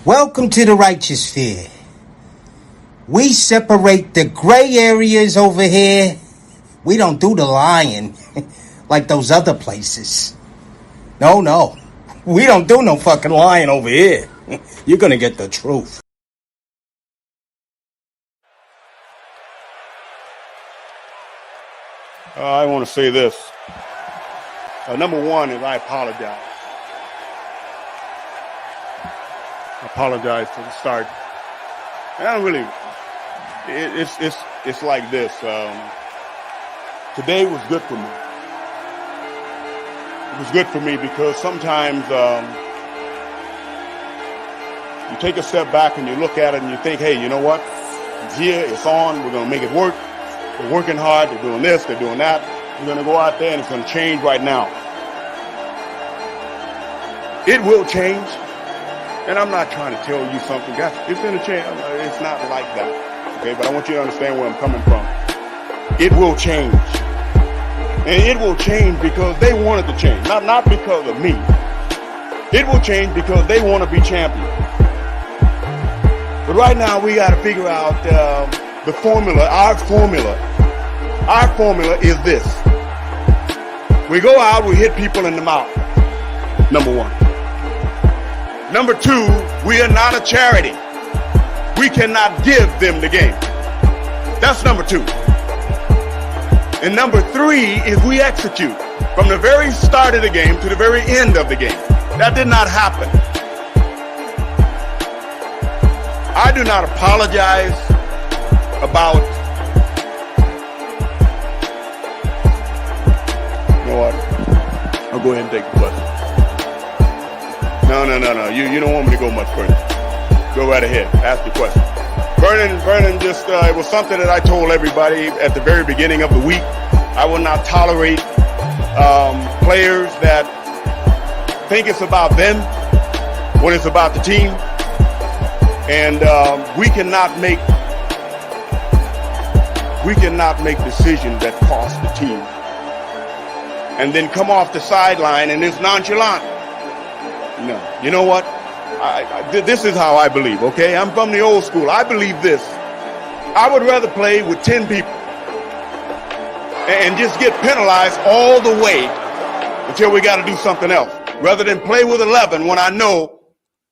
Welcome to the righteous sphere. We separate the gray areas over here. We don't do the lying like those other places. No. We don't do no fucking lying over here. You're gonna get the truth. I want to say this. Number one is I apologize. I apologize for the start. And I don't really. It's like this. Today was good for me. It was good for me because sometimes you take a step back and you look at it and you think, hey, you know what? It's here. It's on. We're gonna make it work. They're working hard. They're doing this. They're doing that. We're going to go out there and it's going to change right now. It will change. And I'm not trying to tell you something. Guys, it's going to change. It's not like that. Okay, but I want you to understand where I'm coming from. It will change. And it will change because they wanted to change. Not because of me. It will change because they want to be champions. But right now we got to figure out the formula, our formula. Our formula is this. We go out, we hit people in the mouth. Number one. Number two, we are not a charity. We cannot give them the game. That's number two. And number three is we execute from the very start of the game to the very end of the game. That did not happen. I do not apologize about, you know what? I'll go ahead and take the question. No. You don't want me to go much further. Go right ahead. Ask the question. Vernon just, it was something that I told everybody at the very beginning of the week. I will not tolerate players that think it's about them when it's about the team. And we cannot make decisions that cost the team and then come off the sideline and it's nonchalant. No. You know what? This is how I believe, okay? I'm from the old school. I believe this. I would rather play with 10 people and just get penalized all the way until we got to do something else, rather than play with 11 when I know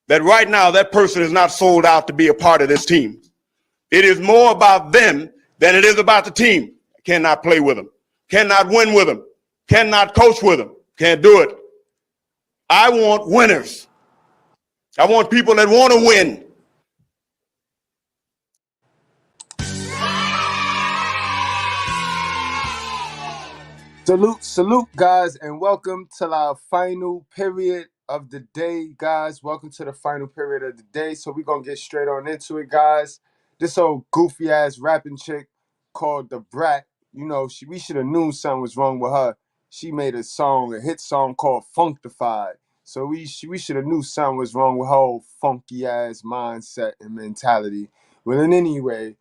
that right now that person is not sold out to be a part of this team. It is more about them than it is about the team. I cannot play with them. Cannot win with them. Cannot coach with them. Can't do it. I want winners. I want people that want to win. Salute, guys, and welcome to our final period of the day, guys. Welcome to the final period of the day. So we're going to get straight on into it, guys. This old goofy-ass rapping chick called the Brat, you know, we should have known something was wrong with her. She made a hit song called Functified. So we should have knew something was wrong with her whole funky-ass mindset and mentality. Well, in any way,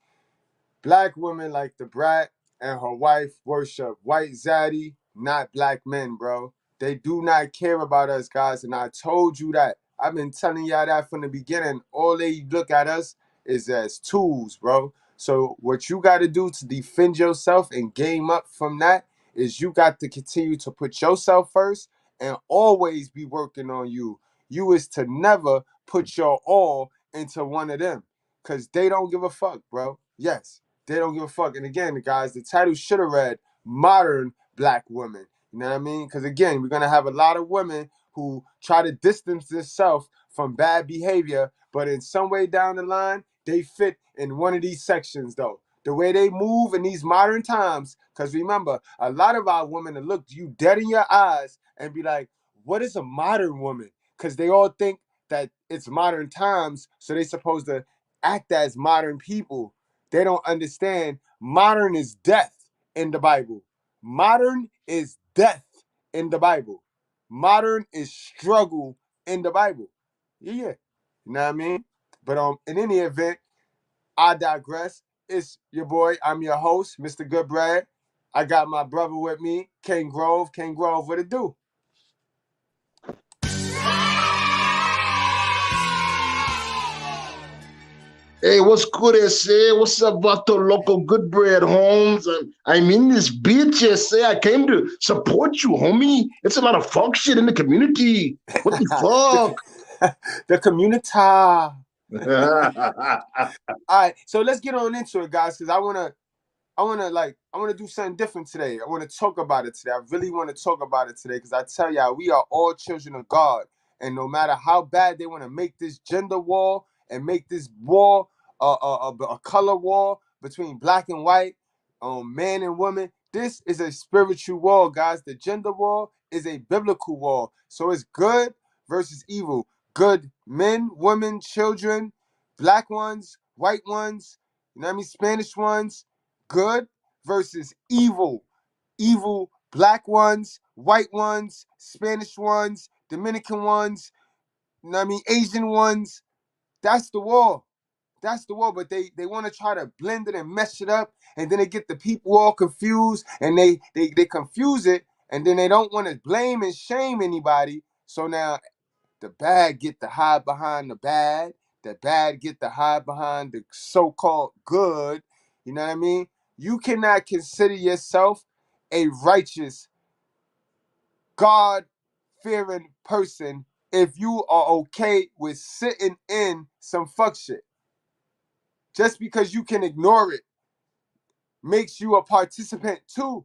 black women like the Brat and her wife worship white Zaddy, not black men, bro. They do not care about us, guys, and I told you that. I've been telling y'all that from the beginning. All they look at us is as tools, bro. So what you got to do to defend yourself and game up from that is you got to continue to put yourself first and always be working on you. You is to never put your all into one of them because they don't give a fuck, bro. Yes, they don't give a fuck. And again, guys, the title should have read Modern Black Women. You know what I mean? Because again, we're going to have a lot of women who try to distance themselves from bad behavior, but in some way down the line, they fit in one of these sections, though. The way they move in these modern times, because remember, a lot of our women will look you dead in your eyes and be like, what is a modern woman? Because they all think that it's modern times, so they're supposed to act as modern people. They don't understand modern is death in the Bible. Modern is death in the Bible. Modern is struggle in the Bible. Yeah. You know what I mean? But in any event, I digress. It's your boy. I'm your host, Mr. Goodbread. I got my brother with me, King Grove. King Grove, what it do? Hey, what's good, say? What's up, Vato Local Good Bread, Holmes? I'm in this bitch, say. I came to support you, homie. It's a lot of fuck shit in the community. What the fuck? The community. All right, so let's get on into it, guys, because I wanna do something different today. I want to talk about it today. I really want to talk about it today because I tell y'all, we are all children of God, and no matter how bad they want to make this gender war and make this war a color war between black and white, man and woman, this is a spiritual war, guys. The gender war is a biblical war, so it's good versus evil. Good men, women, children, black ones, white ones, you know what I mean, Spanish ones. Good versus evil. Evil black ones, white ones, Spanish ones, Dominican ones, you know what I mean, Asian ones. That's the war. That's the war. But they want to try to blend it and mesh it up, and then they get the people all confused, and they confuse it, and then they don't want to blame and shame anybody. So now the bad get to hide behind the bad. The bad get to hide behind the so-called good. You know what I mean? You cannot consider yourself a righteous, God-fearing person if you are okay with sitting in some fuck shit. Just because you can ignore it makes you a participant too.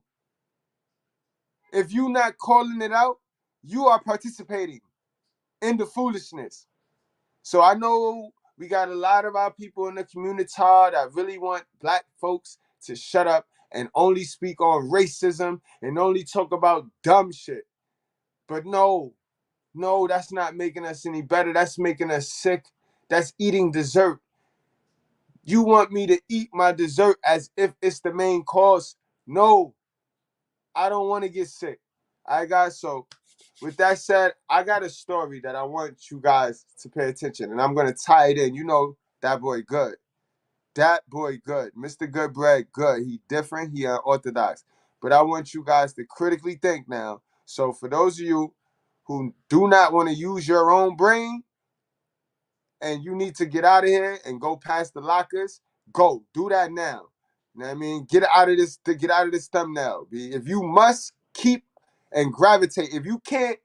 If you're not calling it out, you are participating in the foolishness. So I know we got a lot of our people in the community that really want black folks to shut up and only speak on racism and only talk about dumb shit. But no, that's not making us any better. That's making us sick. That's eating dessert. You want me to eat my dessert as if it's the main course? No, I don't want to get sick. All right, guys, so with that said, I got a story that I want you guys to pay attention, and I'm going to tie it in. You know, that boy good. That boy good. Mr. Goodbread, good. He different. He unorthodox. But I want you guys to critically think now. So for those of you who do not want to use your own brain and you need to get out of here and go past the lockers, go. Do that now. You know what I mean? Get out of this thumbnail. If you must keep and gravitate, if you can't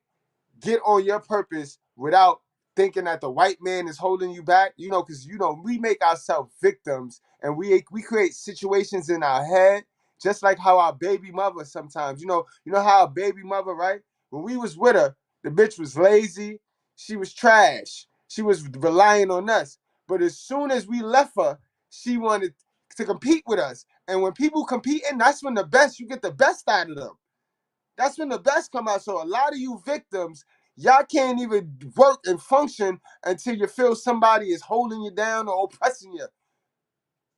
get on your purpose without thinking that the white man is holding you back, because we make ourselves victims and we create situations in our head, just like how our baby mother sometimes, how a baby mother, right? When we was with her, the bitch was lazy, she was trash, she was relying on us. But as soon as we left her, she wanted to compete with us. And when people competing, that's when you get the best out of them. That's when the best come out. So a lot of you victims, y'all can't even work and function until you feel somebody is holding you down or oppressing you.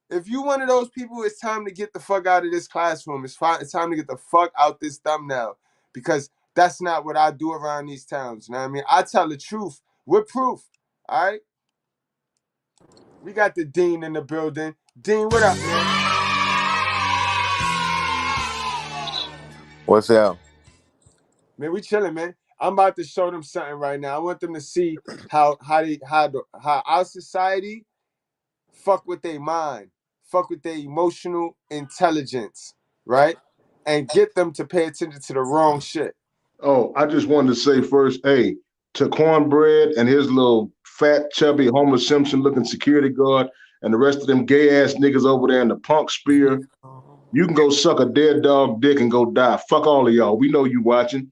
If you one of those people, it's time to get the fuck out of this classroom. It's time to get the fuck out this thumbnail, because that's not what I do around these towns. You know what I mean? I tell the truth with proof. All right? We got the Dean in the building. Dean, what up, man? What's up? Man, we chilling, man. I'm about to show them something right now. I want them to see how our society fuck with their mind, fuck with their emotional intelligence, right? And get them to pay attention to the wrong shit. Oh, I just wanted to say first, hey, to Cornbread and his little fat, chubby Homer Simpson looking security guard and the rest of them gay ass niggas over there in the punk spear, you can go suck a dead dog dick and go die. Fuck all of y'all. We know you watching.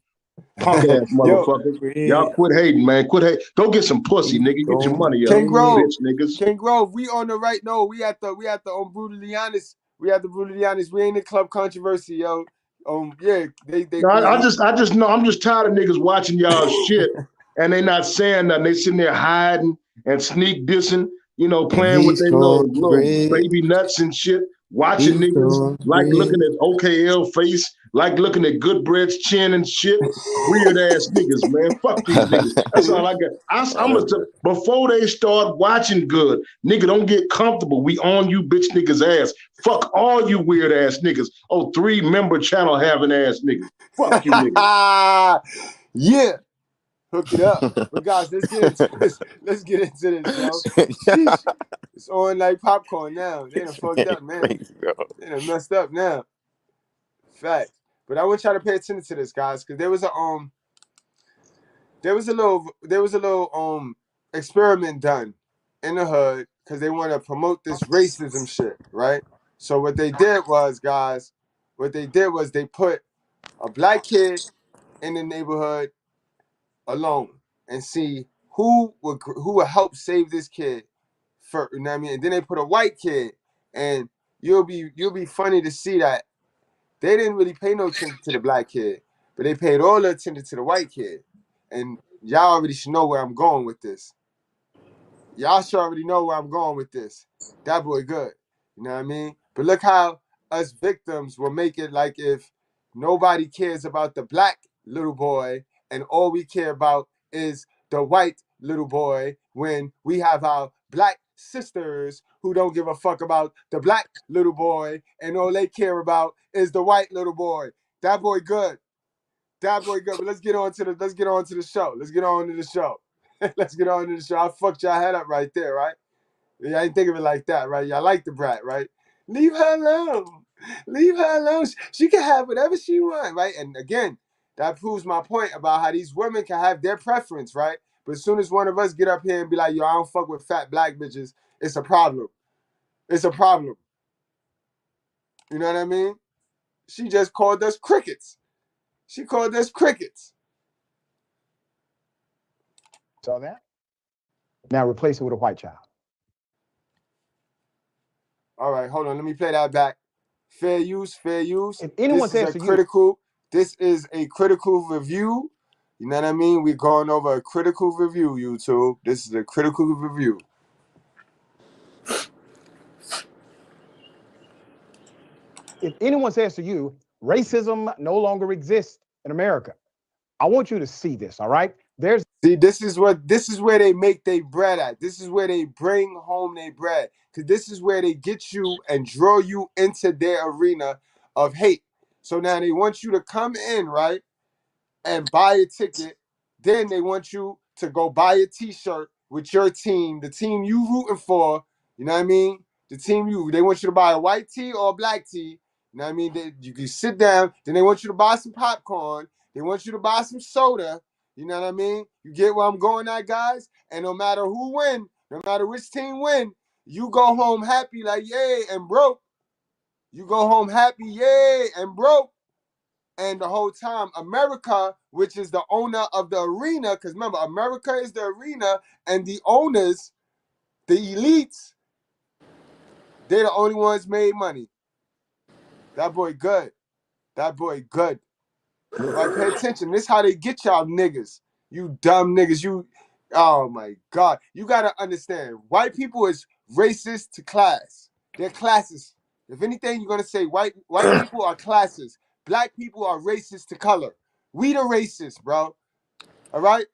Punk ass Yo, motherfuckers. Y'all quit hating, man. Quit hating. Go get some pussy, nigga. Get your money up. King Grove, Bitch niggas. King Grove, we on the right. No, we at the brutally honest. We at the brutally honest. We ain't in club controversy, yo. Yeah, No, I just know I'm just tired of niggas watching y'all shit and they not saying nothing. They sitting there hiding and sneak dissing, And playing with he's their little cornbread. baby nuts and shit, watching He's niggas, like looking cornbread. at OKL face, like looking at Goodbread's chin and shit. Weird ass niggas, man. Fuck these niggas. That's all I got. Before they start watching good, nigga, don't get comfortable. We on you bitch niggas ass. Fuck all you weird ass niggas. Oh, 3-member channel having ass niggas. Fuck you niggas. Yeah. Hook it up. But guys, let's get into this. Let's get into this, yo. Sheesh. It's on like popcorn now. They done fucked up, man. Crazy, bro. They done messed up now. Fact. But I want y'all to pay attention to this, guys, because there was a little experiment done in the hood because they want to promote this racism shit, right? So what they did was, guys, they put a black kid in the neighborhood alone and see who would help save this kid for, you know what I mean? And then they put a white kid, and you'll be funny to see that they didn't really pay no attention to the black kid, but they paid all the attention to the white kid. And y'all already should know where I'm going with this. Y'all should already know where I'm going with this. That boy good. You know what I mean? But look how us victims will make it like if nobody cares about the black little boy and all we care about is the white little boy when we have our black sisters who don't give a fuck about the black little boy and all they care about is the white little boy. That boy good. That boy good. But let's get on to the show. Let's get on to the show. Let's get on to the show. I fucked y'all head up right there, right? Yeah, I didn't think of it like that, right? Y'all like the brat, right? Leave her alone. Leave her alone. She can have whatever she wants, right? And again, that proves my point about how these women can have their preference, right? But as soon as one of us get up here and be like, yo, I don't fuck with fat black bitches, it's a problem. It's a problem. You know what I mean? She just called us crickets. She called us crickets. Saw that? Now replace it with a white child. All right, hold on. Let me play that back. Fair use, fair use. If anyone says to you, this is a critical review. You know what I mean? We're going over a critical review, YouTube. This is a critical review. if anyone says to you, racism no longer exists in America, I want you to see this, all right? See, this is where they make their bread at. This is where they bring home their bread. Because this is where they get you and draw you into their arena of hate. So now they want you to come in, right? And buy a ticket. Then they want you to go buy a t-shirt with your team, the team you rooting for. You know what I mean? They want you to buy a white tee or a black tee. You know what I mean? You can sit down. Then they want you to buy some popcorn. They want you to buy some soda. You know what I mean? You get where I'm going at, guys? And no matter who win, no matter which team win, you go home happy like, yay, and broke. You go home happy, yay, and broke. And the whole time, America, which is the owner of the arena, because remember, America is the arena, and the owners, the elites, they're the only ones made money. That boy good. That boy good. Right, pay attention. This how they get y'all niggas. You dumb niggas. Oh my God. You gotta understand, white people is racist to class. They're classes. If anything, you're gonna say white people are classes. Black people are racist to color. We the racists, bro. All right?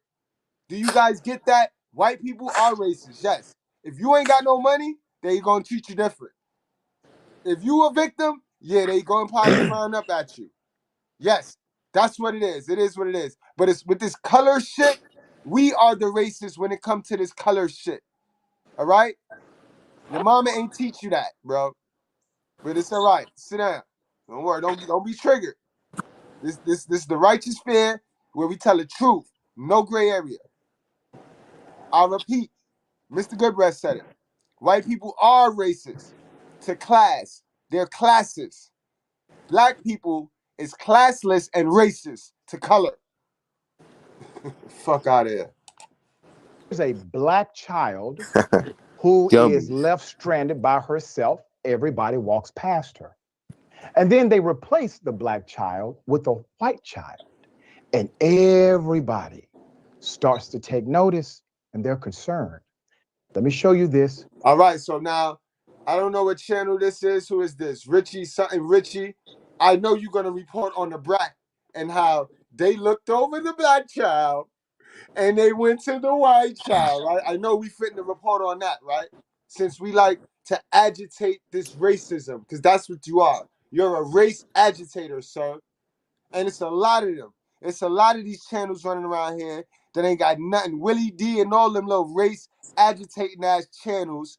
Do you guys get that? White people are racist, yes. If you ain't got no money, they gonna treat you different. If you a victim, yeah, they gonna probably frown up at you. Yes, that's what it is. It is what it is. But it's with this color shit, we are the racists when it comes to this color shit. All right? Your mama ain't teach you that, bro. But it's all right. Sit down. Don't worry. Don't be triggered. This is the righteous fear where we tell the truth. No gray area. I repeat, Mr. Goodbread said it. White people are racist to class. They're classes. Black people is classless and racist to color. Fuck out of here. there's a black child who is left stranded by herself. Everybody walks past her. And then they replace the black child with a white child. And everybody starts to take notice and they're concerned. Let me show you this. All right, so now, I don't know what channel this is. Who is this? Richie, something Richie. I know you're going to report on the Brat and how they looked over the black child and they went to the white child, right? I know we fitting to report on that, right? Since we like to agitate this racism, because that's what you are. You're a race agitator, sir. And it's a lot of them. It's a lot of these channels running around here that ain't got nothing. Willie D and all them little race agitating ass channels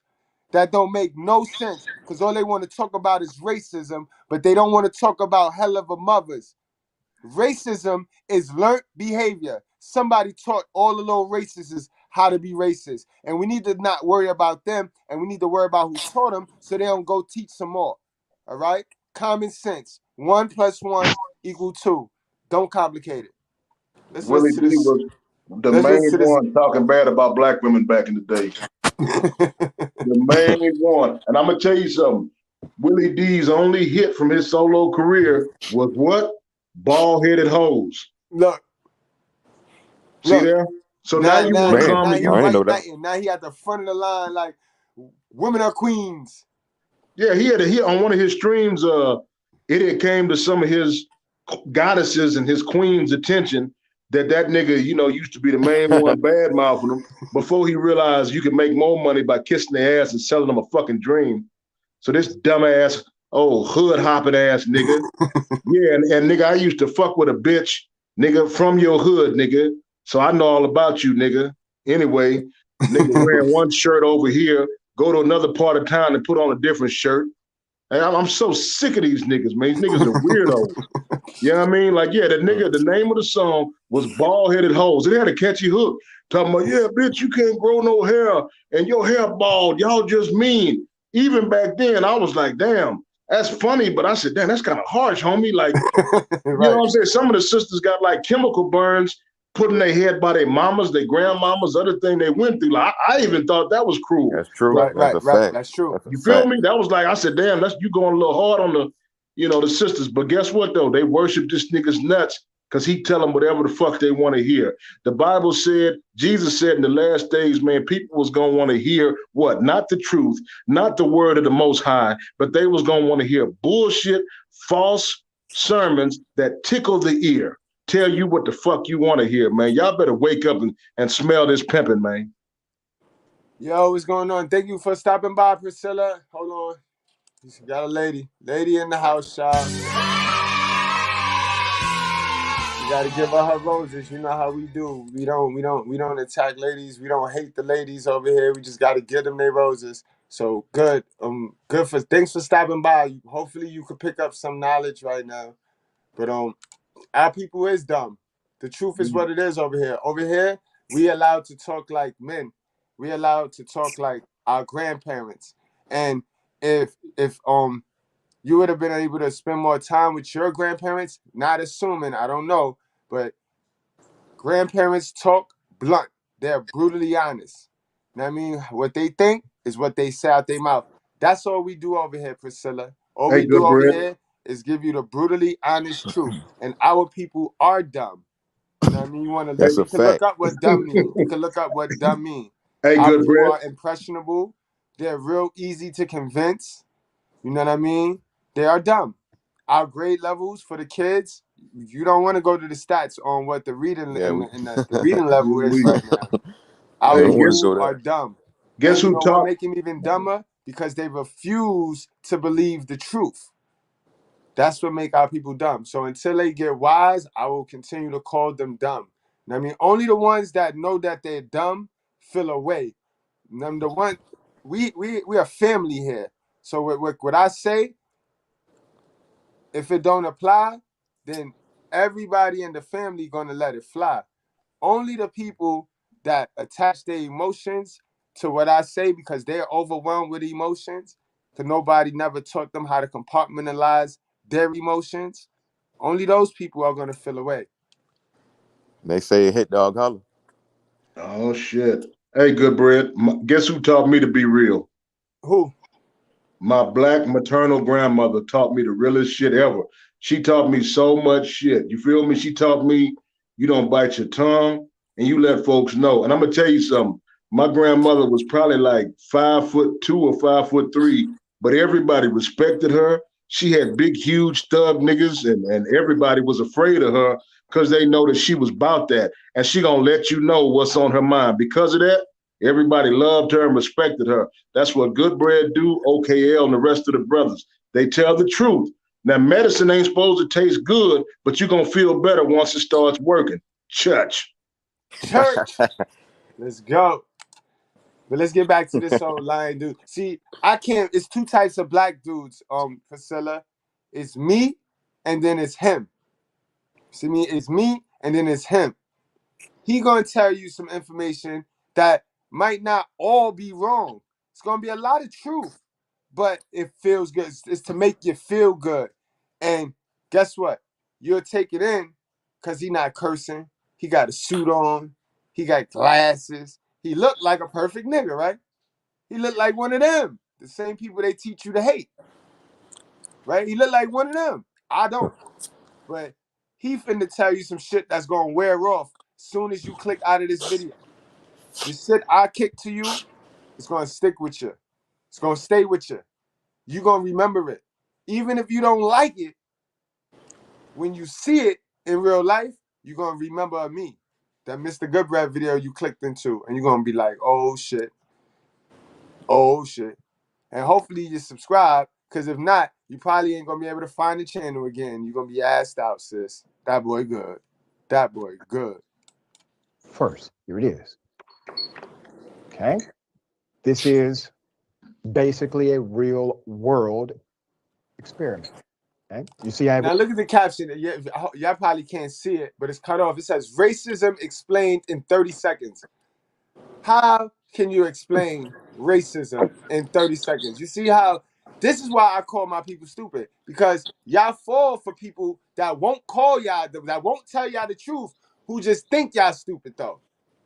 that don't make no sense because all they want to talk about is racism, but they don't want to talk about hell of a mothers. Racism is learned behavior. Somebody taught all the little racists how to be racist. And we need to not worry about them, and we need to worry about who taught them so they don't go teach some more. All right? Common sense. 1 + 1 = 2. Don't complicate it. Let's Willie listen to D this. was the Let's main listen to one talking bad about black women back in the day. The main one. And I'm going to tell you something. Willie D's only hit from his solo career was what? Bald-headed hoes. Look. See there? So now you Now want to he come and he you... right knighting. Now he at the front of the line like women are queens. Yeah, he had on one of his streams, it had came to some of his goddesses and his queen's attention that nigga, used to be the main one bad mouthing them before he realized you could make more money by kissing their ass and selling them a fucking dream. So this dumbass, hood hopping ass nigga. Yeah, and nigga, I used to fuck with a bitch, nigga, from your hood, nigga. So I know all about you, nigga. Anyway, nigga wearing one shirt over here, go to another part of town and put on a different shirt. And I'm so sick of these niggas, man. These niggas are weirdos. You know what I mean? Like, yeah, that nigga, the name of the song was Bald-Headed Hoes. It had a catchy hook. Talking about, yeah, bitch, you can't grow no hair and your hair bald. Y'all just mean. Even back then, I was like, damn, that's funny. But I said, damn, that's kind of harsh, homie. Like, Right. You know what I'm saying? Some of the sisters got like chemical burns putting their head by their mamas, their grandmamas, other thing they went through. Like, I even thought that was cruel. That's true. Right. That's true. You feel me? That was like, I said, damn, you going a little hard on the sisters. But guess what, though? They worship this nigga's nuts because he tell them whatever the fuck they want to hear. The Bible said, Jesus said in the last days, man, people was going to want to hear what? Not the truth, not the word of the Most High, but they was going to want to hear bullshit, false sermons that tickle the ear. Tell you what the fuck you want to hear, man. Y'all better wake up and smell this pimping, man. Yo, what's going on? Thank you for stopping by, Priscilla. Hold on. You got a lady in the house, y'all. You gotta give her roses. You know how we do. We don't attack ladies. We don't hate the ladies over here. We just gotta give them their roses. So good. Thanks for stopping by. Hopefully you could pick up some knowledge right now. But our people is dumb. The truth is what it is over here. Over here, we allowed to talk like men. We allowed to talk like our grandparents. And if you would have been able to spend more time with your grandparents, not assuming, I don't know, but grandparents talk blunt. They're brutally honest. You know what I mean? What they think is what they say out their mouth. That's all we do over here, Priscilla. All we do over here is give you the brutally honest truth. And our people are dumb. You know what I mean? You can look up what dumb mean. You can look up what dumb mean. Hey, our Good people Bread. are impressionable. They're real easy to convince. You know what I mean? They are dumb. Our grade levels for the kids, you don't want to go to the stats on what the reading the reading level is right now. Our people are dumb. Guess who what make them even dumber? Because they refuse to believe the truth. That's what make our people dumb. So until they get wise, I will continue to call them dumb. I mean, only the ones that know that they're dumb feel away. The one we are family here. So what I say, if it don't apply, then everybody in the family gonna let it fly. Only the people that attach their emotions to what I say because they're overwhelmed with emotions, because nobody never taught them how to compartmentalize their emotions. Only those people are gonna feel away. They say hit dog holler. Oh shit. Hey, Good Bread. Guess who taught me to be real? Who? My black maternal grandmother taught me the realest shit ever. She taught me so much shit. You feel me? She taught me you don't bite your tongue and you let folks know. And I'm gonna tell you something. My grandmother was probably like 5'2" or 5'3", but everybody respected her. She had big, huge thug niggas, and everybody was afraid of her because they know that she was about that. And she gonna let you know what's on her mind. Because of that, everybody loved her and respected her. That's what Good Bread do, OKL, and the rest of the brothers. They tell the truth. Now, medicine ain't supposed to taste good, but you're going to feel better once it starts working. Church. Church. Let's go. But let's get back to this whole lying dude. See, I can't. It's two types of black dudes. Priscilla, it's me, and then it's him. See me, it's me, and then it's him. He gonna tell you some information that might not all be wrong. It's gonna be a lot of truth, but it feels good. It's to make you feel good. And guess what? You'll take it in because he not cursing. He got a suit on. He got glasses. He looked like a perfect nigga, right? He looked like one of them. The same people they teach you to hate. Right? He looked like one of them. I don't. But he finna tell you some shit that's gonna wear off soon as you click out of this video. The shit I kick to you, it's gonna stick with you. It's gonna stay with you. You're gonna remember it. Even if you don't like it, when you see it in real life, you're gonna remember me. That Mr.Goodbread video you clicked into, and you're gonna be like, oh shit. Oh shit. And hopefully you subscribe, because if not, you probably ain't gonna be able to find the channel again. You're gonna be asked out, sis. That boy good. That boy good. First, here it is. Okay. This is basically a real world experiment. Okay. You see how Now look at the caption. Y'all probably can't see it, but it's cut off. It says racism explained in 30 seconds. How can you explain racism in 30 seconds? You see how this is why I call my people stupid, because y'all fall for people that won't call y'all, that won't tell y'all the truth, who just think y'all stupid though.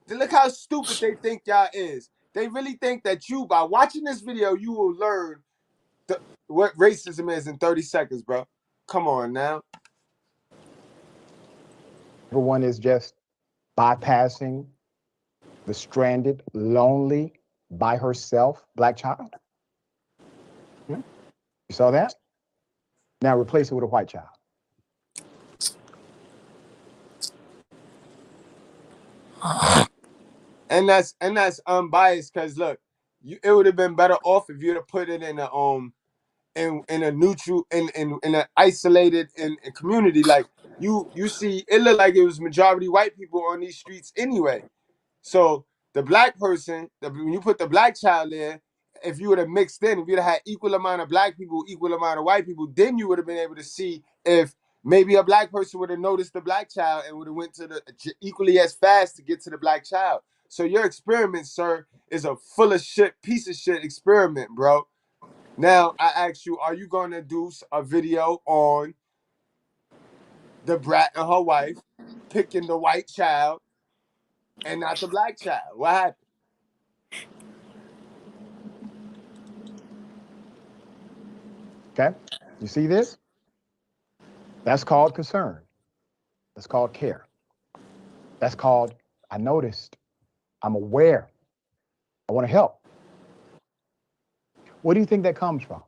Look how stupid they think y'all is. They really think that you, by watching this video, you will learn what racism is in 30 seconds, bro. Come on now. everyone is just bypassing the stranded, lonely, by herself black child? You saw that? Now replace it with a white child. And that's unbiased, because look, it would have been better off if you'd have put it in a neutral, in an isolated in community. Like you see, it looked like it was majority white people on these streets anyway. So the black person, when you put the black child there, if you would have mixed in, if you'd have had equal amount of black people, equal amount of white people, then you would have been able to see if maybe a black person would have noticed the black child and would have went to the equally as fast to get to the black child. So your experiment, sir, is a full of shit, piece of shit experiment, bro. Now I ask you, are you gonna do a video on the brat and her wife picking the white child and not the black child? What happened? Okay. You see this? That's called concern. That's called care. That's called, I noticed. I'm aware. I want to help. What do you think that comes from?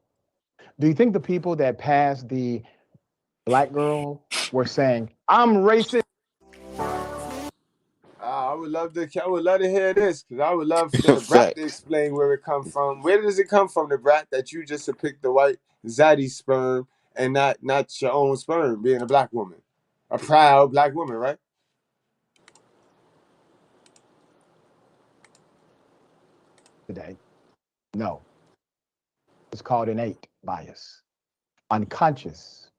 Do you think the people that passed the black girl were saying, I'm racist? I would love to hear this, because I would love for the brat to explain where it come from. Where does it come from, the brat, that you just picked the white Zaddy sperm and not your own sperm, being a black woman, a proud black woman, right? Today? No. It's called innate bias, unconscious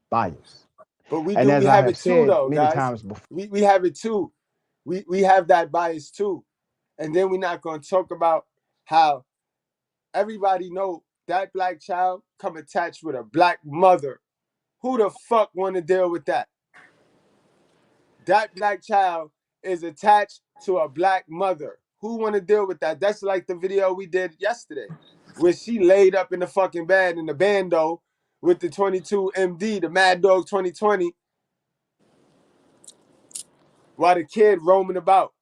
bias. But we And as I have have it too, said though, many guys. times before, We have it too. We have that bias too. And then we're not going to talk about how everybody know that black child come attached with a black mother. Who the fuck want to deal with that? That black child is attached to a black mother. Who want to deal with that? That's like the video we did yesterday, where she laid up in the fucking bed in the bando with the 22 MD, the Mad Dog 2020, while the kid roaming about.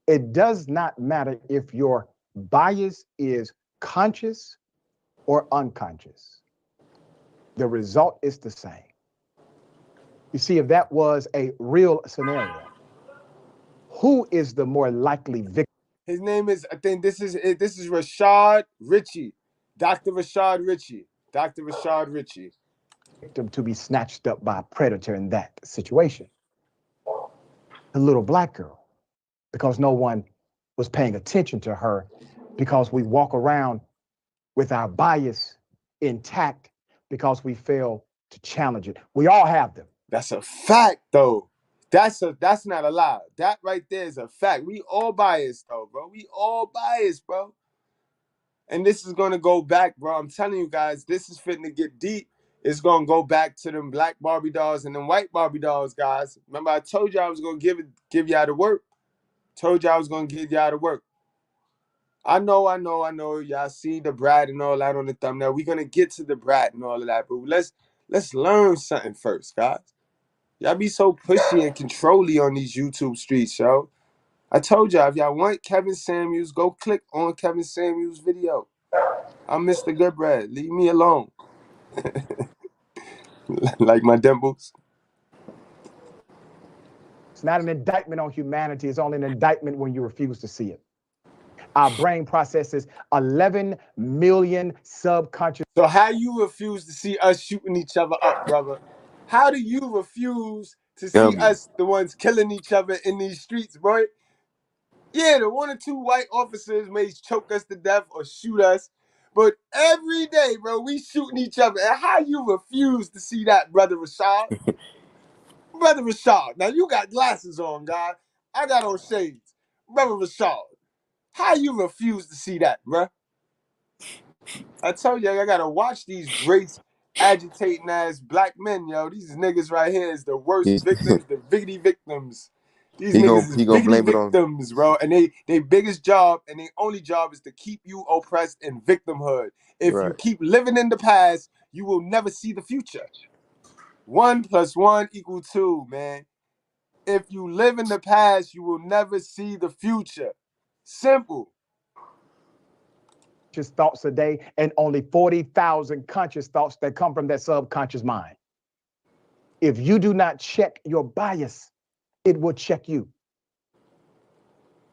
it does not matter if your bias is conscious or unconscious. The result is the same. You see, if that was a real scenario, Who is the more likely victim? His name is, I think this is Rashad Ritchie. Dr. Rashad Ritchie. Dr. Rashad Ritchie. Victim to be snatched up by a predator in that situation. The little black girl, because no one was paying attention to her, because we walk around with our bias intact because we fail to challenge it. We all have them. That's a fact, though. That's not a lie. That right there is a fact. We all biased, though, bro. We all biased, bro. And this is gonna go back, bro. I'm telling you guys, this is fitting to get deep. It's gonna go back to them black Barbie dolls and them white Barbie dolls, guys. Remember, I told you I was gonna give y'all the work. Told you I was gonna give y'all the work. I know. Y'all see the Brat and all that on the thumbnail. We're gonna get to the Brat and all of that, but let's learn something first, guys. Y'all be so pushy and controlly on these YouTube streets, yo. I told y'all, if y'all want Kevin Samuels, go click on Kevin Samuels' video. I'm Mr.Goodbread. Leave me alone. Like my dimples. It's not an indictment on humanity. It's only an indictment when you refuse to see it. Our brain processes 11 million subconscious. So how you refuse to see us shooting each other up, brother? How do you refuse to see us, the ones killing each other in these streets, bro? Yeah, the 1 or 2 white officers may choke us to death or shoot us, but every day, bro, we shooting each other. And how you refuse to see that, brother Rashad? Brother Rashad, now you got glasses on, guy. I got on shades. Brother Rashad, how you refuse to see that, bruh? I told you, I gotta watch these race agitating ass black men, yo. These niggas right here is the worst victims, the biggity victims. These niggas is biggity victims, bro. And they biggest job and their only job is to keep you oppressed in victimhood. If you keep living in the past, you will never see the future. 1 + 1 = 2, man. If you live in the past, you will never see the future. Simple. Thoughts a day, and only 40,000 conscious thoughts that come from that subconscious mind. If you do not check your bias, it will check you.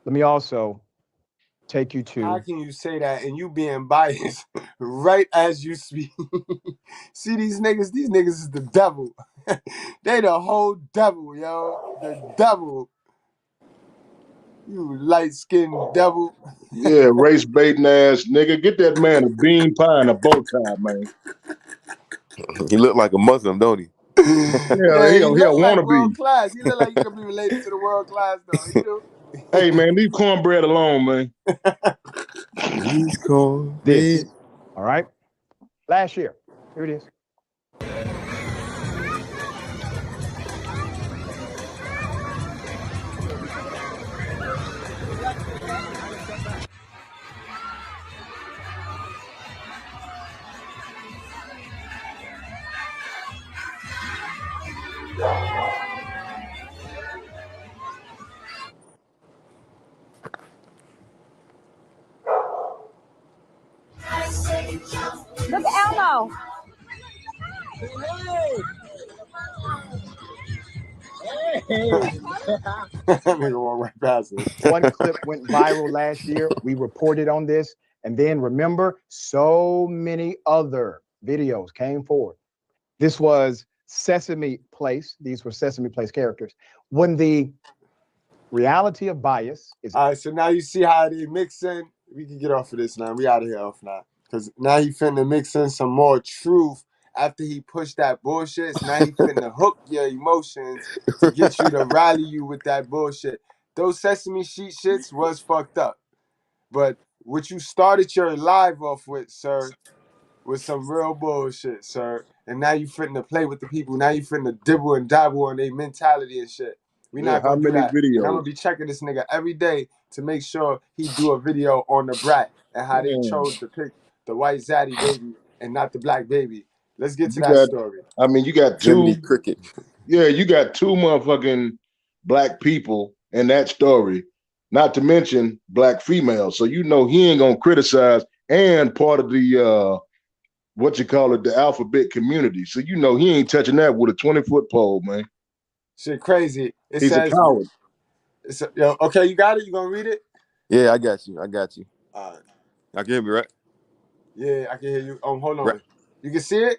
Let me also take you to. How can you say that and you being biased right as you speak? See these niggas? These niggas is the devil. They the whole devil, yo. The devil. You light-skinned devil. Yeah, race baiting ass nigga. Get that man a bean pie and a bow tie, man. He look like a Muslim, don't he? Yeah, he look like wanna world be. class. He look like he could be related to the world class, though. He do. Hey man, leave cornbread alone, man. He's cornbread. This. All right. Last year. Here it is. Look at Elmo. Nigga walk right past us. One clip went viral last year. We reported on this. And then remember, so many other videos came forward. This was Sesame Place. These were Sesame Place characters. When the reality of bias is. All right, so now you see how they mix in. We can get off of this now. We out of here off now. Because now he finna mix in some more truth after he pushed that bullshit. So now he finna hook your emotions to get you to rally you with that bullshit. Those Sesame Sheet shits was fucked up. But what you started your live off with, sir, was some real bullshit, sir. And now you finna play with the people. Now you finna dibble and dabble on their mentality and shit. We not gonna do that. And I'm gonna be checking this nigga every day to make sure he do a video on the Brat and how they chose to pick the white Zaddy baby and not the black baby. Let's get to that story. I mean, you got Jiminy Cricket. Yeah, you got 2 motherfucking black people in that story, not to mention black females. So you know he ain't gonna criticize and part of the the alphabet community. So you know he ain't touching that with a 20-foot pole, man. Shit crazy. He's a coward. Yo, okay, you got it? You gonna read it? Yeah, I got you. I got you. All right. Y'all can hear me, right? Yeah, I can hear you. Hold Right. on. You can see it?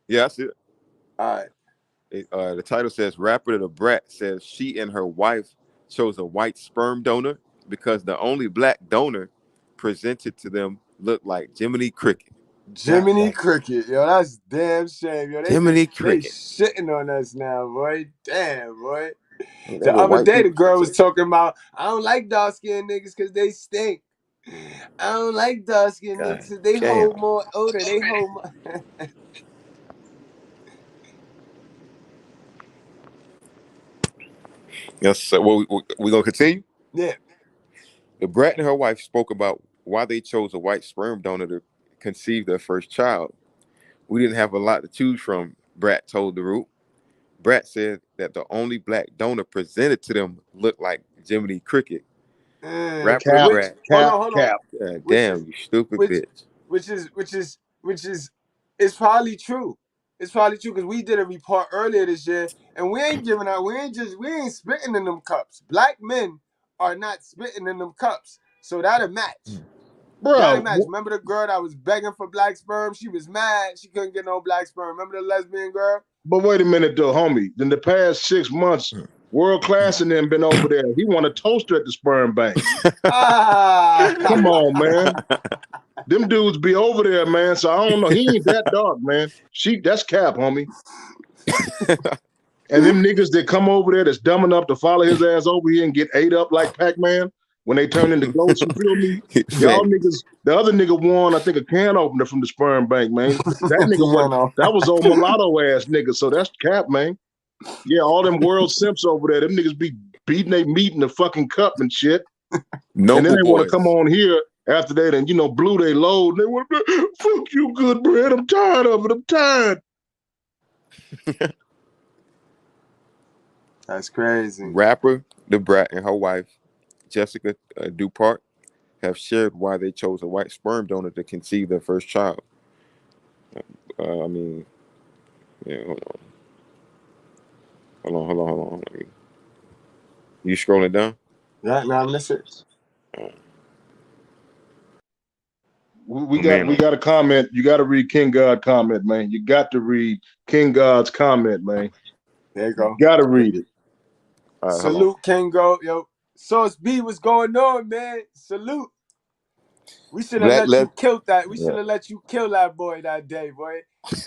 Yeah, I see it. All right. The title says rapper the Brat says she and her wife chose a white sperm donor because the only black donor presented to them looked like Jiminy Cricket. God Jiminy dang. Cricket, yo, that's damn shame, yo. Jiminy They Cricket. shitting on us now, boy. Damn, boy. That's The what other white day, the people girl say. was talking about, I don't like dark skinned niggas because they stink. I don't like dark skinned God niggas because they damn. hold more odor. They hold more. Yes, so we gonna continue. Yeah. The Brat and her wife spoke about why they chose a white sperm donor to conceive their first child. We didn't have a lot to choose from, Brat told the Root. Brat said that the only black donor presented to them looked like Jiminy Cricket. Rapper the Cap, Which, Brat. hold cap, on, hold on. cap. God Which is, damn, you stupid which, bitch. which is, it's probably true. It's probably true because we did a report earlier this year, and we ain't giving out. We ain't spitting in them cups. Black men are not spitting in them cups, so that'll match. That'll Bro, match. Remember the girl that was begging for black sperm? She was mad. She couldn't get no black sperm. Remember the lesbian girl? but wait a minute though, homie. In the past 6 months, World Class and them been over there. He want a toaster at the sperm bank. Ah. Come on, man. Them dudes be over there, man. So I don't know. He ain't that dark, man. That's cap, homie. And them niggas that come over there that's dumb enough to follow his ass over here and get ate up like Pac-Man when they turn into ghosts, you feel me? Y'all Man, niggas, the other nigga won, I think, a can opener from the sperm bank, man. That nigga Piano. that was old mulatto ass nigga, so that's cap, man. Yeah, all them world simps over there, them niggas be beating they meat in the fucking cup and shit. And then Noble they want to come boys. on here after that and, blew they load. And they want to, fuck you, good bread. I'm tired of it. I'm tired. That's crazy. Rapper the Brat and her wife, Jessica Dupart, have shared why they chose a white sperm donor to conceive their first child. I mean, yeah, hold on. You scrolling down? Yeah, now listen. We got Man, we got a comment. You got to read King God comment, man. You got to read King God's comment, man. There you You go. got to read it. all right, hold on. Salute, Kango. Yo, Sauce B, what's going on, man? Salute. We should have Black let you left. kill that. We Yeah. should have let you kill that boy that day, boy.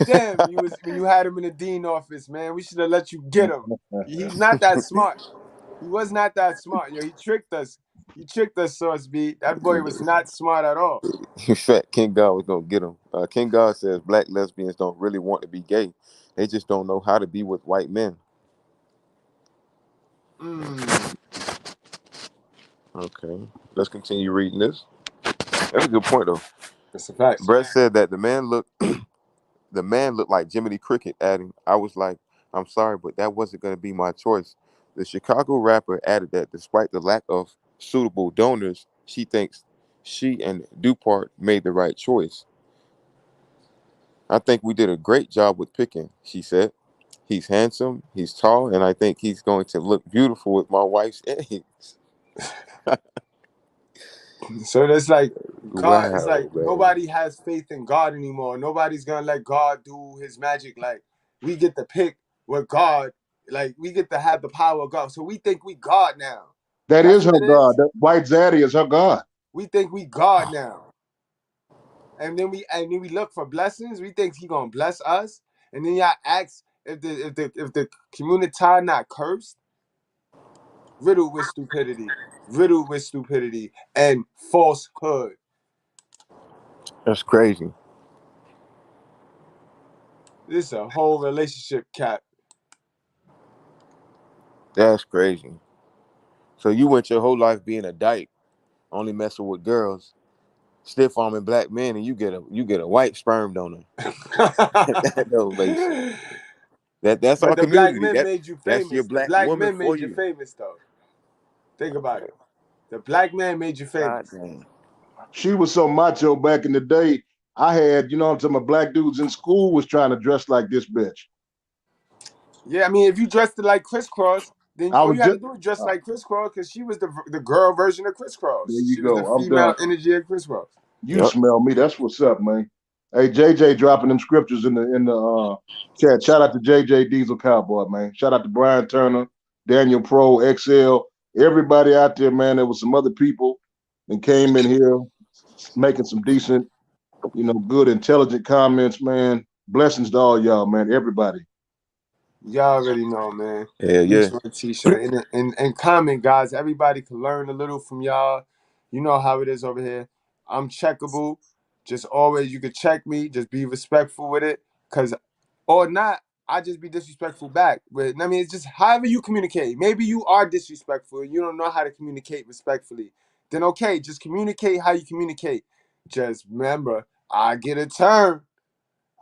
Damn, when you had him in the dean office, man. We should have let you get him. He's not that smart. He was not that smart, yo. He tricked us. He tricked us, Sauce B. That boy was not smart at all. In fact, King God was gonna get him. King God says black lesbians don't really want to be gay; they just don't know how to be with white men. Mm. Okay, let's continue reading this. That's a good point, though. That's a fact. Brett said that the man looked like Jiminy Cricket, adding, "I was like, I'm sorry, but that wasn't going to be my choice." The Chicago rapper added that despite the lack of suitable donors, she thinks she and Dupart made the right choice. "I think we did a great job with picking," she said. "He's handsome, he's tall, and I think he's going to look beautiful with my wife's eggs." So it's like God. It's like Wow, man. nobody has faith in God anymore. Nobody's gonna let God do His magic. Like we get to pick what God. Like we get to have the power of God. So we think we God now. That That's is what her it God. is. That white Zaddy is her God. We think we God now, and then we look for blessings. We think He gonna bless us, and then y'all ask if the community not cursed, riddled with stupidity and falsehood. That's crazy. This is a whole relationship cap. That's crazy. So you went your whole life being a dyke, only messing with girls, stiff arming black men, and you get a white sperm donor. That don't make sense. That's our But the black community. men made you That's your famous. The black black woman men for made you you. famous, though. Think about it. The black man made you God famous. damn. She was so macho back in the day. I had, what I'm talking about, black dudes in school was trying to dress like this bitch. Yeah, I mean, if you dressed it like crisscross, then I all was you had just to do was dress like Chris Cross because she was the girl version of Chris Cross. there. You She was the go. I'm female done. energy of Chris Cross. You Yep. smell me. That's what's up, man. Hey, JJ dropping them scriptures in the chat. Shout out to JJ Diesel Cowboy, man. Shout out to Brian Turner, Daniel Pro, XL, everybody out there, man. There was some other people that came in here making some decent, good, intelligent comments, man. Blessings to all y'all, man. Everybody. Y'all already know, man. Yeah, Each yeah. one t-shirt and comment, guys. Everybody can learn a little from y'all. You know how it is over here. I'm checkable. Just always, you can check me. Just be respectful with it, cause or not, I just be disrespectful back. But I mean, it's just however you communicate. Maybe you are disrespectful and you don't know how to communicate respectfully. Then okay, just communicate how you communicate. Just remember, I get a turn.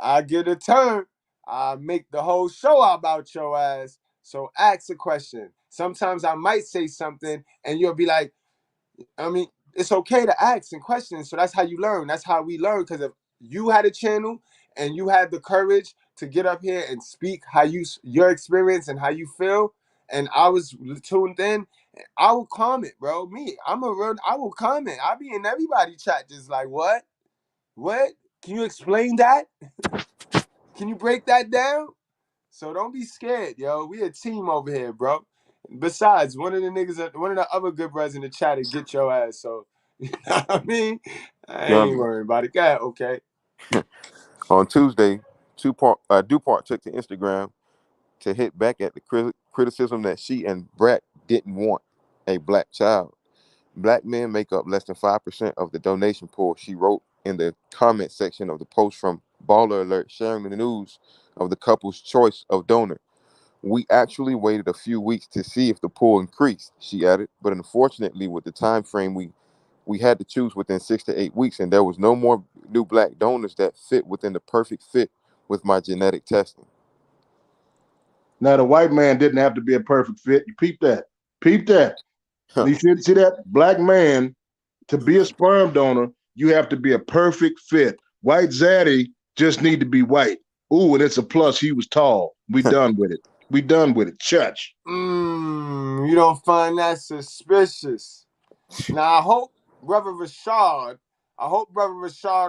I get a turn. I make the whole show about your ass. So ask a question. Sometimes I might say something and you'll be like, I mean, it's okay to ask and question. So that's how you learn. That's how we learn. Because if you had a channel and you had the courage to get up here and speak how your experience and how you feel, and I was tuned in, I will comment, bro. I will comment. I'll be in everybody chat just like, what? What? Can you explain that? Can you break that down? So don't be scared, yo. We a team over here, bro. Besides, one of the other good brothers in the chat to get your ass. So, you know what I mean? I Feel ain't me? worrying about it. Go ahead, okay. On Tuesday, Dupart took to Instagram to hit back at the criticism that she and Brat didn't want a black child. Black men make up less than 5% of the donation pool, she wrote in the comment section of the post from Baller Alert, sharing the news of the couple's choice of donor. We actually waited a few weeks to see if the pool increased, she added, but unfortunately, with the time frame, we had to choose within 6 to 8 weeks, and there was no more new black donors that fit within the perfect fit with my genetic testing. Now the white man didn't have to be a perfect fit. You peep that. Peep that. You see that? Black man, to be a sperm donor, you have to be a perfect fit. White Zaddy just need to be white. Ooh, and it's a plus. He was tall. We done with it. We done with it. Church. You don't find that suspicious. Now I hope Brother Rashad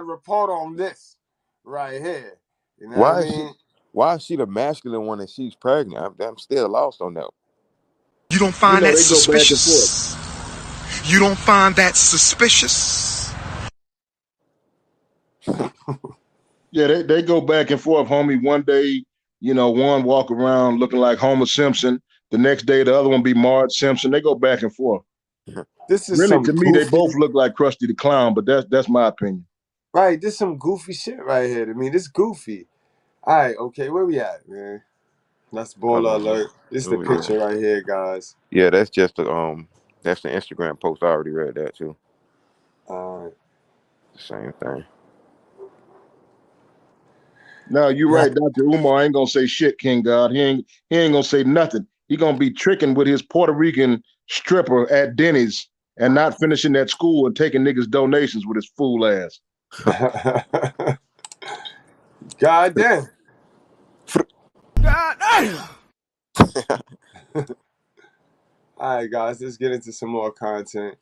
report on this right here. You know what I Why is she? mean? Why is she the masculine one and she's pregnant? I'm still lost on that. You don't find that They go back and forth. suspicious? You don't find that suspicious? Yeah, they go back and forth, homie. One day, one walk around looking like Homer Simpson. The next day, the other one be Marge Simpson. They go back and forth. This is Really, some to me, they goofy, both look like Krusty the Clown, but that's my opinion. right? This some goofy shit right here. I mean, this goofy. All right, okay, where we at, man? That's Hold baller on, man. alert. This is Where the we picture at? right here, guys. Yeah, that's the Instagram post. I already read that too. Uh, Same thing. No, you're right, Dr. Umar ain't gonna say shit, King God. He ain't gonna say nothing. He gonna be tricking with his Puerto Rican stripper at Denny's and not finishing that school and taking niggas donations with his fool ass. God damn. God damn! All right, guys, let's get into some more content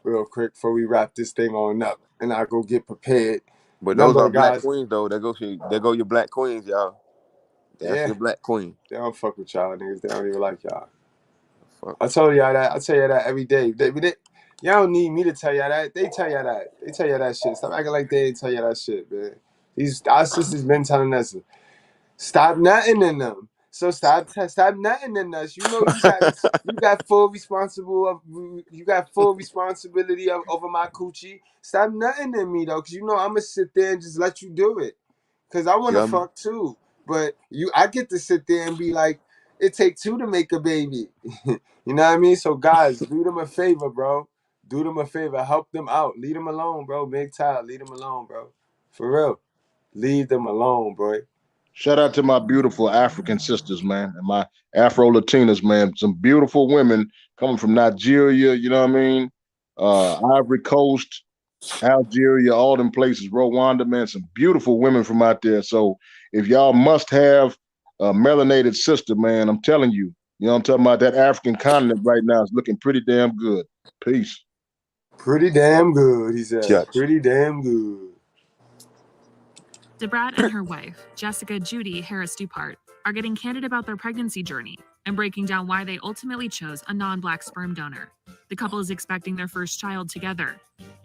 real quick before we wrap this thing on up, and I go get prepared. But those Remember, are black guys. queens though. There go your black queens, y'all. That's Yeah, your black queen. they don't fuck with y'all niggas. They don't even like y'all. Fuck. I told y'all that. I tell y'all that every day. Y'all don't need me to tell y'all that. They tell y'all that. They tell y'all that shit. Stop acting like they ain't tell y'all that shit, man. Our sisters been telling us, stop nutting in them. So stop nutting in us. You know you got full responsibility over my coochie. Stop nutting in me though, cause you know I'm gonna sit there and just let you do it. Cause I wanna Feel me? fuck too. But I get to sit there and be like, it take two to make a baby. You know what I mean? So guys, do them a favor, bro. Do them a favor. Help them out. Leave them alone, bro. mgtow, leave them alone, bro. For real. Leave them alone, bro. Shout out to my beautiful African sisters, man, and my Afro Latinas, man. Some beautiful women coming from Nigeria, you know what I mean? Ivory Coast, Algeria, all them places, Rwanda, man, some beautiful women from out there. So if y'all must have a melanated sister, man, I'm telling you, You know what I'm talking about? That African continent right now is looking pretty damn good. Peace. Pretty damn good, he said. Judge. Pretty damn good. Brat and her wife, Jessica Judy Harris Dupart, are getting candid about their pregnancy journey and breaking down why they ultimately chose a non-Black sperm donor. The couple is expecting their first child together.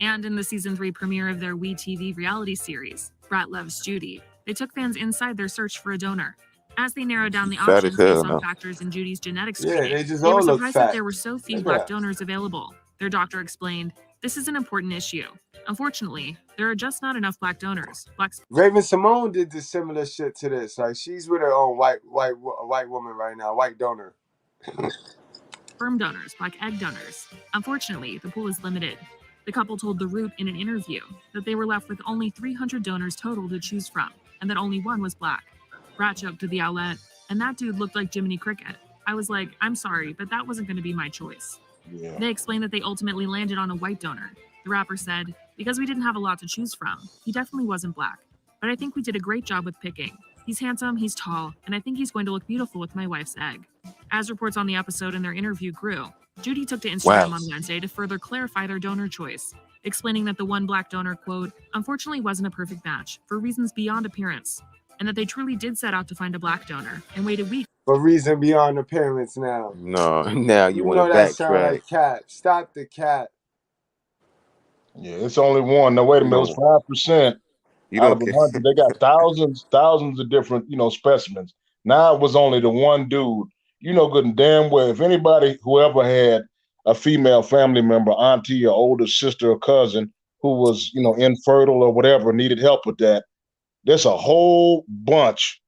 And in the season 3 premiere of their WeTV reality series, Brat Loves Judy, they took fans inside their search for a donor. As they narrowed down the Fat as options hell based on now. factors in Judy's genetic Yeah, screening, they just they were all look surprised that fat. there were so few Look at Black that. donors available. Their doctor explained, "This is an important issue. Unfortunately, there are just not enough Black donors. Black Raven Simone did the similar shit to this. Like she's with her own white woman right now, white donor. sperm donors, Black egg donors. Unfortunately, the pool is limited." The couple told The Root in an interview that they were left with only 300 donors total to choose from, and that only one was Black. Brat joked to the outlet, "And that dude looked like Jiminy Cricket. I was like, I'm sorry, but that wasn't going to be my choice." Yeah. They explained that they ultimately landed on a white donor. The rapper said, "Because we didn't have a lot to choose from, he definitely wasn't Black. But I think we did a great job with picking. He's handsome, he's tall, and I think he's going to look beautiful with my wife's egg." As reports on the episode and their interview grew, Judy took to Instagram on Wednesday to further clarify their donor choice, explaining that the one Black donor, quote, "unfortunately wasn't a perfect match for reasons beyond appearance, and that they truly did set out to find a Black donor and waited weeks." For reason beyond appearance now. No, now you want know to that sound backtrack. like cat. Stop the cat. Yeah, it's only one. Now wait a minute, it's 5% You out don't of care. 100. They got thousands of different, specimens. Now it was only the one dude. You know good and damn well if anybody, whoever had a female family member, auntie or older sister or cousin who was, infertile or whatever, needed help with that, there's a whole bunch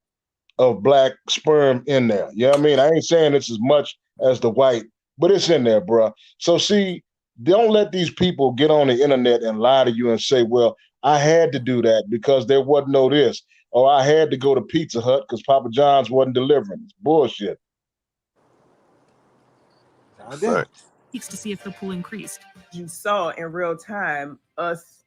of Black sperm in there. You know what I mean? I ain't saying it's as much as the white, but it's in there, bro. So see, don't let these people get on the internet and lie to you and say, well, I had to do that because there wasn't no this, or I had to go to Pizza Hut because Papa John's wasn't delivering. It's bullshit. Weeks to see if the pool increased. You saw in real time us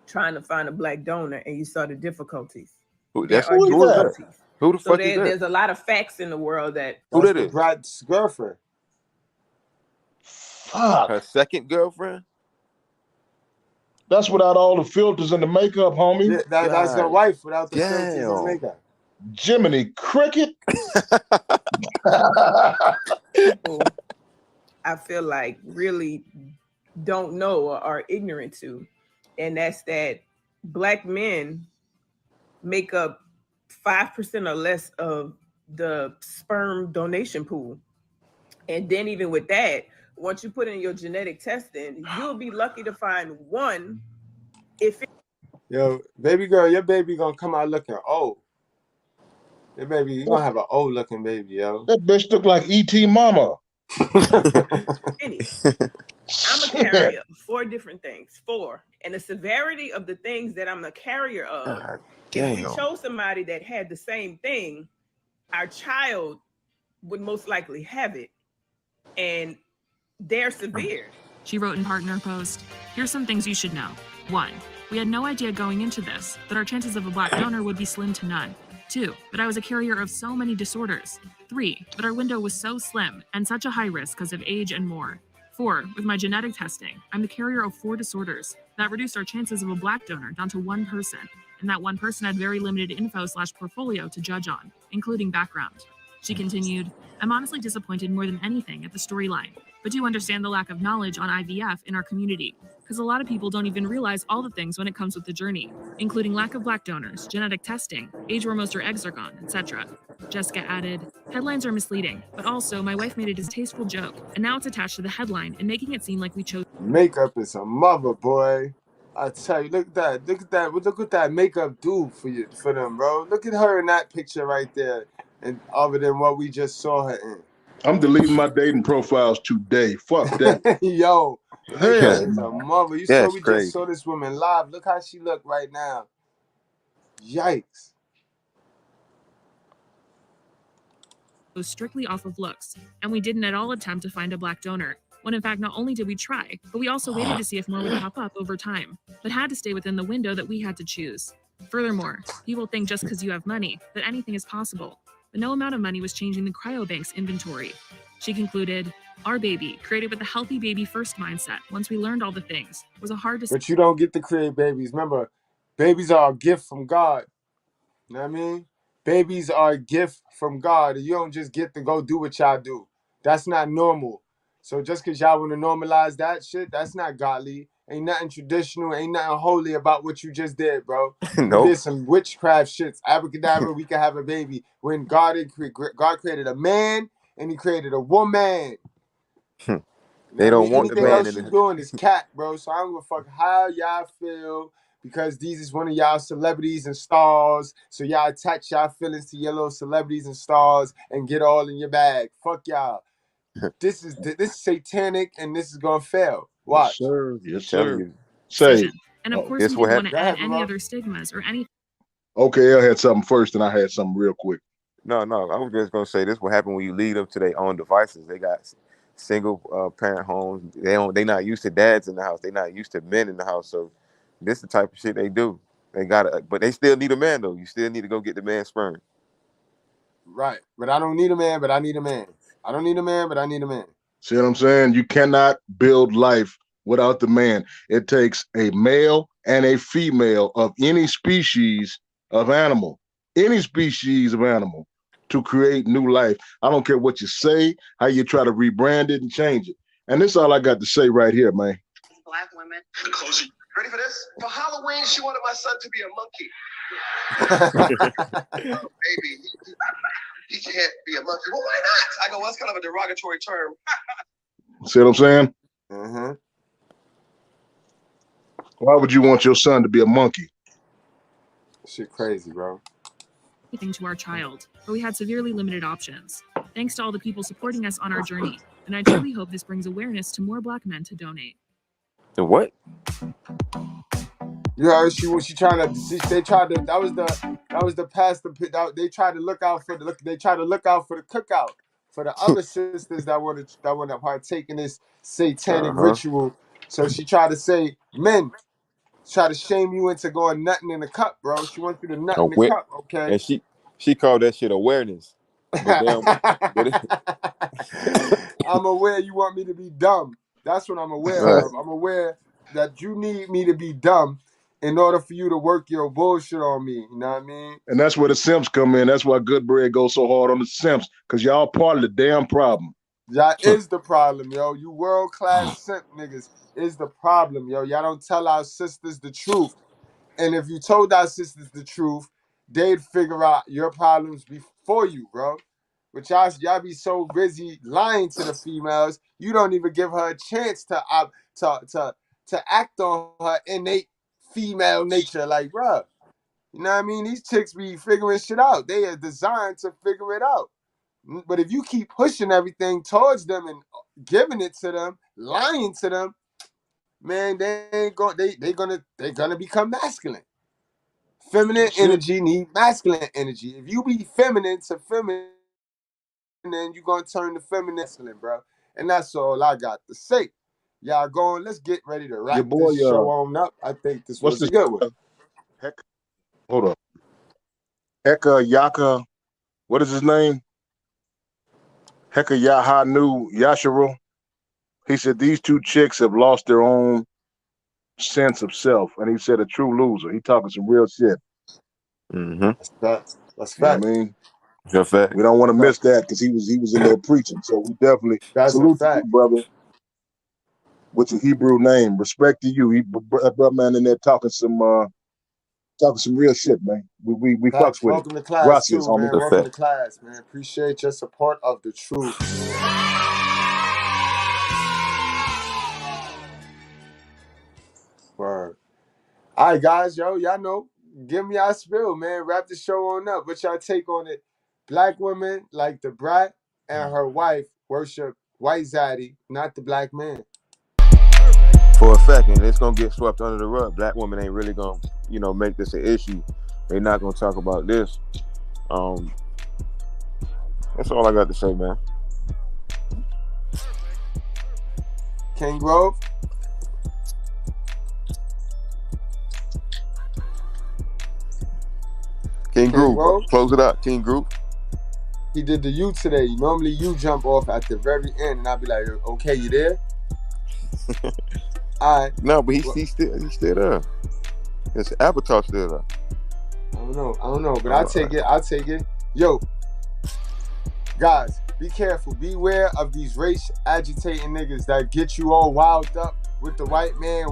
trying to find a Black donor, and you saw the difficulties. Who the fuck is that? There's a lot of facts in the world that. Who that is? Brat's girlfriend. Fuck. Her second girlfriend? That's without all the filters and the makeup, homie. Yeah, that's her wife without the filters and the makeup. Jiminy Cricket. People, I feel like, really don't know or are ignorant to, and that's that Black men make up 5% or less of the sperm donation pool. And then even with that, once you put in your genetic testing, you'll be lucky to find one. Yo, baby girl, your baby gonna come out looking old. Your baby, you gonna have an old looking baby, yo. That bitch look like E.T. Mama. I'm a carrier of 4 different things. 4. And the severity of the things that I'm a carrier of, if we chose somebody that had the same thing, our child would most likely have it. And they're severe. She wrote in partner post, "Here's some things you should know. 1. We had no idea going into this that our chances of a Black donor would be slim to none. 2. That I was a carrier of so many disorders. 3. That our window was so slim and such a high risk because of age and more. 4. With my genetic testing, I'm the carrier of 4 disorders. That reduced our chances of a Black donor down to 1 person. And that 1 person had very limited info/portfolio to judge on, including background." She continued, "I'm honestly disappointed more than anything at the storyline, but do understand the lack of knowledge on IVF in our community, because a lot of people don't even realize all the things when it comes with the journey, including lack of Black donors, genetic testing, age where most our eggs are gone, etc." Jessica added, "Headlines are misleading, but also my wife made a distasteful joke, and now it's attached to the headline and making it seem like we chose." Makeup is a mother, boy. I tell you, look at that. Look what that makeup do for them, bro. Look at her in that picture right there, and other than what we just saw her in. I'm deleting my dating profiles today. Fuck that. Yo, hell, is a mother. You saw we just saw this woman live. Look how she look right now. Yikes. Was strictly off of looks, and we didn't at all attempt to find a Black donor, when in fact not only did we try, but we also waited to see if more would pop up over time, but had to stay within the window that we had to choose. Furthermore, people think just because you have money, that anything is possible. but no amount of money was changing the cryobank's inventory. She concluded, our baby, created with a healthy baby first mindset, once we learned all the things, was a hard decision. But you don't get to create babies. Remember, babies are a gift from God. You know what I mean? Babies are a gift from God. You don't just get to go do what y'all do. That's not normal. So just because y'all want to normalize that shit, that's not godly. Ain't nothing traditional, ain't nothing holy about what you just did, bro. You Nope. did some witchcraft shits. Abracadabra, we can have a baby. When God created a man and he created a woman. They don't want the Anything man else in you it. doing is cat, bro. So I don't give a fuck how y'all feel because these is one of y'all celebrities and stars. So y'all attach y'all feelings to your little celebrities and stars and get all in your bag. Fuck y'all. This is satanic and this is gonna fail. Yes, Watch. sir. Yes, Telling sir. you. Say. And of Oh, course, This we what didn't want happened. to Go add ahead, any bro. other stigmas or any. okay, I had something first, and I had something real quick. No, I was just gonna say this what happened when you lead them to their own devices. They got single parent homes. They not used to dads in the house. They not used to men in the house. So this the type of shit they do. They gotta, but they still need a man though. You still need to go get the man's sperm. Right. But I don't need a man, but I need a man. I don't need a man, but I need a man. See what I'm saying? You cannot build life without the man. It takes a male and a female of any species of animal, to create new life. I don't care what you say, how you try to rebrand it and change it. And this is all I got to say right here, man. Black women. Ready for this? For Halloween, she wanted my son to be a monkey. Baby, he can't be a monkey. Well, why not? I go, well, that's kind of a derogatory term. See what I'm saying? Mm-hmm. Why would you want your son to be a monkey? Shit crazy, bro. Anything to our child, but we had severely limited options. Thanks to all the people supporting us on our journey, and I truly hope this brings awareness to more Black men to donate. The what? You heard she trying to. They tried to. That was the past. They tried to look out for the. They tried to look out for the cookout for the other sisters that want to partake in this satanic ritual. So she tried to say, men try to shame you into going nutting in the cup, bro. She wants you to nut in the cup, okay? And she called that shit awareness. But damn, I'm aware you want me to be dumb. That's what I'm aware right. of. I'm aware that you need me to be dumb in order for you to work your bullshit on me. You know what I mean? And that's where the simps come in. That's why Good Bread goes so hard on the simps, because y'all part of the damn problem. Y'all is the problem, yo. You world-class simp niggas is the problem, yo. Y'all don't tell our sisters the truth. And if you told our sisters the truth, they'd figure out your problems before you, bro. But y'all be so busy lying to the females, you don't even give her a chance to act on her innate female nature. Like, bro, you know what I mean? These chicks be figuring shit out. They are designed to figure it out. But if you keep pushing everything towards them and giving it to them, lying to them, man, they're gonna become masculine. Feminine energy need masculine energy. If you be feminine to feminine, then you're gonna turn to feminine masculine, bro. And that's all I got to say. Y'all going, let's get ready to Your wrap boy, this show on up. I think this what's was a this? good one. Hold up. Heka Yaka, what is his name? Heka Yahanu Yashiro. He said these two chicks have lost their own sense of self. And he said a true loser. He talking some real shit. Mm-hmm. That's facts. That's You know facts. what I mean? That's a fact. We don't want to miss that because he was in there preaching. So we definitely That's a salute to you, fact. brother, with your Hebrew name. Respect to you. That brother man in there talking some real shit, man. We fucks Facts. with it. Welcome to class Gracias, too, homie. man. Welcome to class, man. Appreciate your support of the truth. Word. All right, guys, y'all know. Give me y'all spill, man. Wrap the show on up. What y'all take on it? Black women like the Brat and her wife worship white Zaddy, not the black man. For a fact, and it's gonna get swept under the rug. Black women ain't really gonna, make this an issue. They're not gonna talk about this. That's all I got to say, man. King Grove. King Groove. Close it out, King Groove. He did the U today. Normally you jump off at the very end, and I'll be like, okay, you there? All right. No, but he's still there. His avatar still there. I don't know, but I'll take it. Yo, guys, be careful. Beware of these race agitating niggas that get you all wound up with the white man.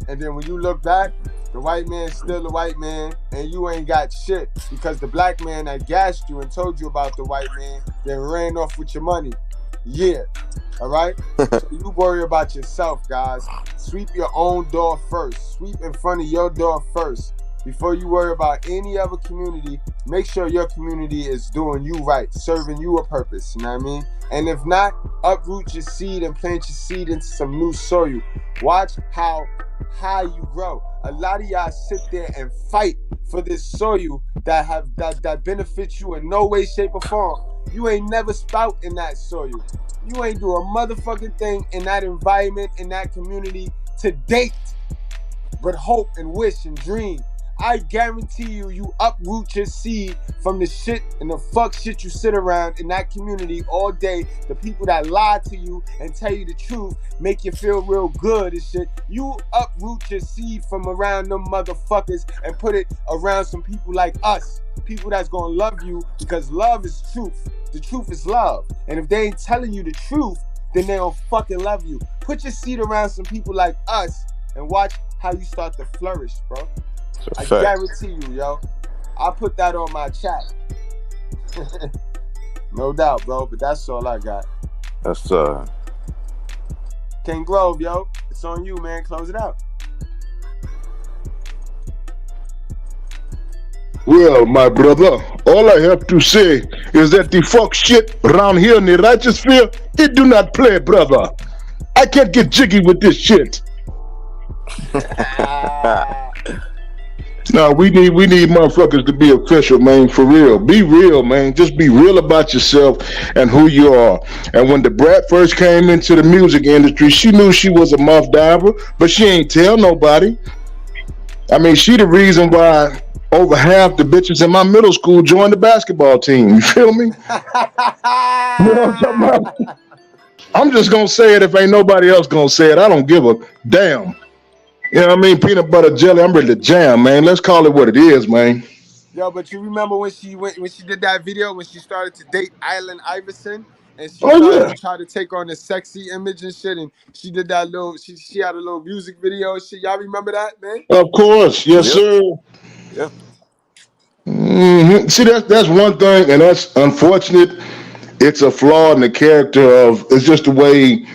And then when you look back, the white man's still the white man, and you ain't got shit because the black man that gassed you and told you about the white man then ran off with your money. Yeah. All right? So you worry about yourself, guys. Sweep your own door first. Sweep in front of your door first. Before you worry about any other community, make sure your community is doing you right, serving you a purpose, you know what I mean? And if not, uproot your seed and plant your seed into some new soil. Watch how high you grow. A lot of y'all sit there and fight for this soil that benefits you in no way, shape, or form. You ain't never spout in that soil. You ain't do a motherfucking thing in that environment, in that community to date, but hope and wish and dream. I guarantee you uproot your seed from the shit and the fuck shit you sit around in that community all day. The people that lie to you and tell you the truth, make you feel real good and shit. You uproot your seed from around them motherfuckers and put it around some people like us. People that's gonna love you because love is truth. The truth is love. And if they ain't telling you the truth, then they don't fucking love you. Put your seed around some people like us and watch how you start to flourish, bro. I guarantee you, yo. I'll put that on my chat. No doubt, bro. But that's all I got. That's King Grove, yo. It's on you, man. Close it out. Well, my brother, all I have to say is that the fuck shit around here in the righteous sphere, it do not play, brother. I can't get jiggy with this shit. No, we need motherfuckers to be official, man, for real. Be real, man. Just be real about yourself and who you are. And when the Brat first came into the music industry, she knew she was a muff diver, but she ain't tell nobody. I mean, she the reason why over half the bitches in my middle school joined the basketball team. You feel me? You know what I'm talking about? I'm just gonna say it if ain't nobody else gonna say it. I don't give a damn. You know what I mean? Peanut butter jelly, I'm ready to jam, man. Let's call it what it is, man. Yo, but you remember when she did that video when she started to date Allen Iverson and she Oh started yeah. to try to take on the sexy image and shit, and she did that little she had a little music video and shit. Y'all remember that, man? Of course, yes, sir. Yeah. See, that's one thing, and that's unfortunate. It's a flaw in the character of. It's just the way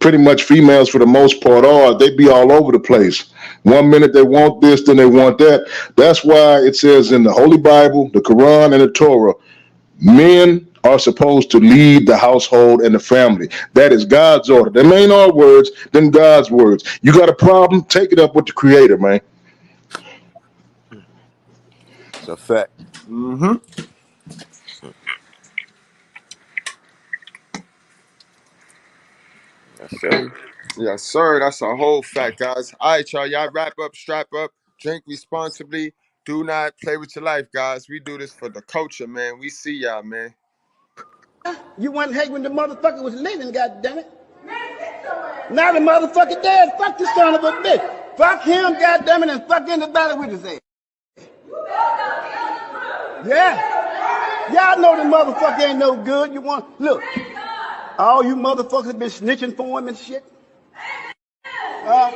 pretty much females, for the most part, are. They be all over the place. One minute they want this, then they want that. That's why it says in the Holy Bible, the Quran, and the Torah, men are supposed to lead the household and the family. That is God's order. Them ain't our words, them God's words. You got a problem? Take it up with the Creator, man. It's a fact. Mm-hmm. Yes, sir. Yes, sir. That's a whole fact, guys. All right, y'all. Y'all wrap up, strap up, drink responsibly. Do not play with your life, guys. We do this for the culture, man. We see y'all, man. You wasn't hate when the motherfucker was living, goddammit. Now the motherfucker dead. Fuck this son of a bitch. Fuck him, goddammit, and fuck anybody with his ass. Yeah. Y'all know the motherfucker ain't no good. You want look. All you motherfuckers been snitching for him and shit. Now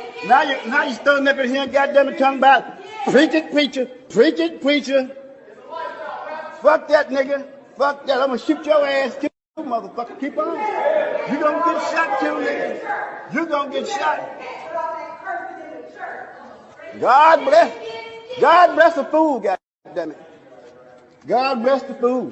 you standing up in here, goddammit, talking about preach it, preacher, preach it, preacher. Fuck that nigga. Fuck that. I'm gonna shoot your ass too, motherfucker. Keep on. You gonna get shot too, nigga. You gonna get shot. God bless. God bless the fool, goddammit. God bless the fool.